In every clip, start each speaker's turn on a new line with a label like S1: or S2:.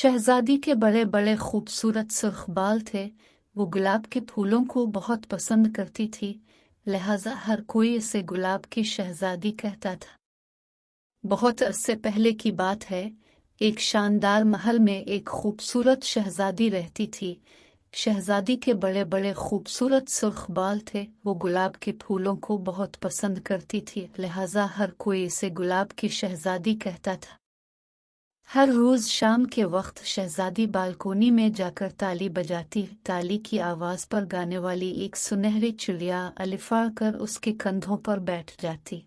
S1: शहजादी के बड़े बड़े खूबसूरत सुर्ख बाल थे। वो गुलाब के फूलों को बहुत पसंद करती थी, लिहाजा हर कोई इसे गुलाब की शहजादी कहता था। बहुत अरसे पहले की बात है, एक शानदार महल में एक खूबसूरत शहजादी रहती थी। शहजादी के बड़े बड़े खूबसूरत सुर्ख बाल थे। वो गुलाब के फूलों को बहुत पसंद करती थी, लिहाजा हर कोई इसे गुलाब की शहजादी कहता था। हर रोज शाम के वक्त शहजादी बालकोनी में जाकर ताली बजाती। ताली की आवाज पर गाने वाली एक सुनहरी चिड़िया अलिफा कर उसके कंधों पर बैठ जाती।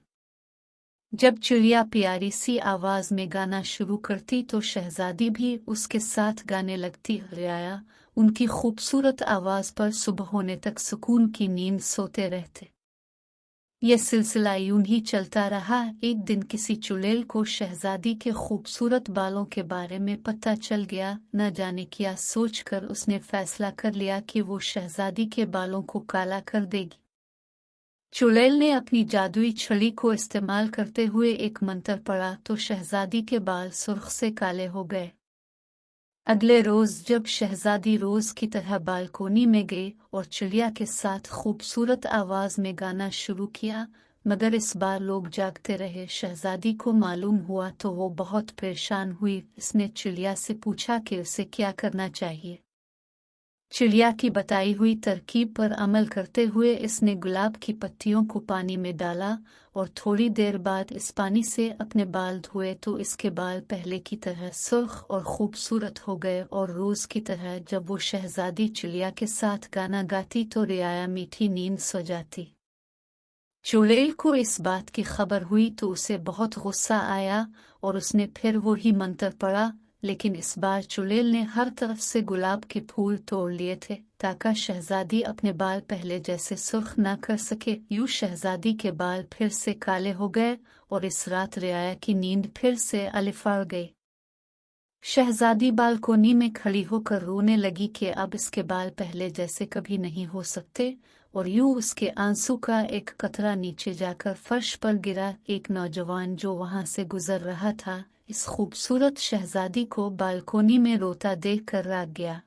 S1: जब चिड़िया प्यारी सी आवाज में गाना शुरू करती तो शहजादी भी उसके साथ गाने लगती। रियाया उनकी खूबसूरत आवाज पर सुबह होने तक सुकून की नींद सोते रहते। यह सिलसिला यूं ही चलता रहा। एक दिन किसी चुड़ैल को शहजादी के खूबसूरत बालों के बारे में पता चल गया। न जाने क्या सोचकर उसने फैसला कर लिया कि वो शहजादी के बालों को काला कर देगी। चुड़ैल ने अपनी जादुई छड़ी को इस्तेमाल करते हुए एक मंत्र पढ़ा तो शहजादी के बाल सुर्ख से काले हो गए। अगले रोज जब शहजादी रोज की तरह बालकोनी में गई और चिड़िया के साथ खूबसूरत आवाज में गाना शुरू किया, मगर इस बार लोग जागते रहे। शहजादी को मालूम हुआ तो वो बहुत परेशान हुई। इसने चिड़िया से पूछा कि उसे क्या करना चाहिए। चिड़िया की बताई हुई तरकीब पर अमल करते हुए इसने गुलाब की पत्तियों को पानी में डाला और थोड़ी देर बाद इस पानी से अपने बाल धोए तो इसके बाल पहले की तरह सुर्ख और खूबसूरत हो गए। और रोज की तरह जब वो शहजादी चिड़िया के साथ गाना गाती तो रियाया मीठी नींद सो जाती। चुड़ैल को इस बात की खबर हुई तो उसे बहुत गुस्सा आया और उसने फिर वही मंत्र पढ़ा, लेकिन इस बार चुड़ैल ने हर तरफ से गुलाब के फूल तोड़ लिए थे ताकि शहजादी अपने बाल पहले जैसे सुर्ख न कर सके। यूं शहजादी के बाल फिर से काले हो गए और इस रात रियाया की नींद फिर से अलिफाड़ गई। शहजादी बालकोनी में खड़ी होकर रोने लगी कि अब इसके बाल पहले जैसे कभी नहीं हो सकते। और यूं उसके आंसू का एक कतरा नीचे जाकर फर्श पर गिरा। एक नौजवान जो वहां से गुजर रहा था इस खूबसूरत शहजादी को बालकोनी में रोता देखकर राग गया।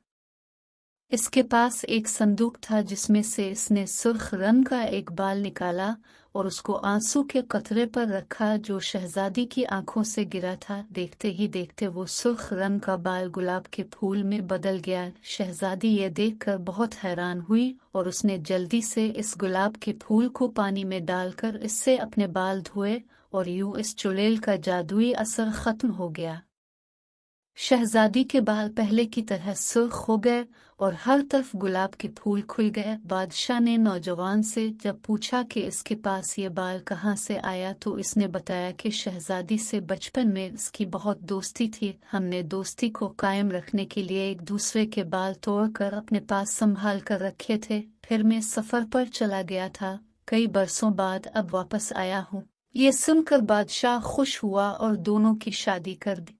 S1: इसके पास एक संदूक था जिसमें से इसने सुर्ख रंग का एक बाल निकाला और उसको आंसू के कतरे पर रखा जो शहजादी की आंखों से गिरा था। देखते ही देखते वो सुर्ख रंग का बाल गुलाब के फूल में बदल गया। शहजादी ये देखकर बहुत हैरान हुई और उसने जल्दी से इस गुलाब के फूल को पानी में डालकर इससे अपने बाल धोए और यूं इस चुड़ैल का जादुई असर खत्म हो गया। शहजादी के बाल पहले की तरह सुर्ख हो गए और हर तरफ गुलाब के फूल खुल गए। बादशाह ने नौजवान से जब पूछा कि इसके पास ये बाल कहाँ से आया तो इसने बताया कि शहजादी से बचपन में इसकी बहुत दोस्ती थी। हमने दोस्ती को कायम रखने के लिए एक दूसरे के बाल तोड़कर अपने पास संभाल कर रखे थे। फिर मैं सफर पर चला गया था, कई बरसों बाद अब वापस आया हूँ। ये सुनकर बादशाह खुश हुआ और दोनों की शादी कर दी।